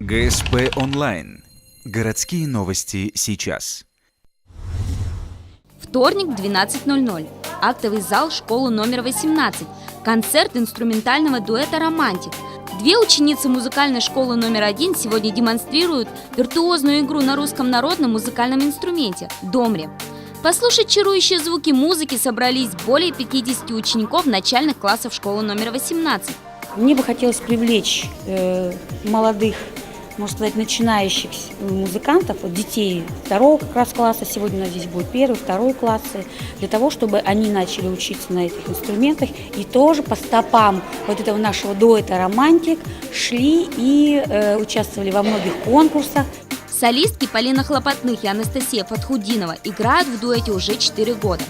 ГСП онлайн. Городские новости сейчас. Вторник, 12:00. Актовый зал школы номер 18. Концерт инструментального дуэта «Романтик». Две ученицы музыкальной школы номер 1 сегодня демонстрируют виртуозную игру на русском народном музыкальном инструменте – домре. Послушать чарующие звуки музыки собрались более 50 учеников начальных классов школы номер 18. Мне бы хотелось привлечь молодых, можно сказать, начинающих музыкантов, детей второго как раз класса, сегодня у нас здесь будет первый, второй классы, для того, чтобы они начали учиться на этих инструментах и тоже по стопам вот этого нашего дуэта «Романтик» шли и участвовали во многих конкурсах. Солистки Полина Хлопотных и Анастасия Фатхудинова играют в дуэте уже 4 года.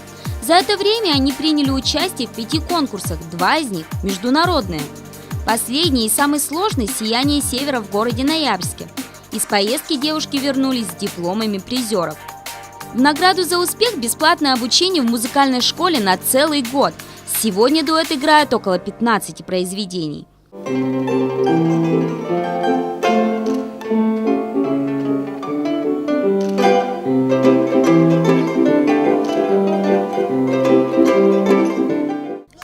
За это время они приняли участие в 5 конкурсах, 2 из них международные. Последний и самый сложный – «Сияние севера» в городе Ноябрьске. Из поездки девушки вернулись с дипломами призеров. В награду за успех бесплатное обучение в музыкальной школе на целый год. Сегодня дуэт играет около 15 произведений.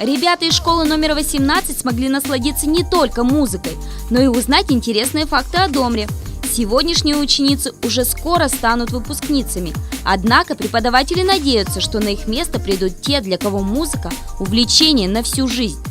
Ребята из школы номер 18 смогли насладиться не только музыкой, но и узнать интересные факты о домре. Сегодняшние ученицы уже скоро станут выпускницами. Однако преподаватели надеются, что на их место придут те, для кого музыка – увлечение на всю жизнь.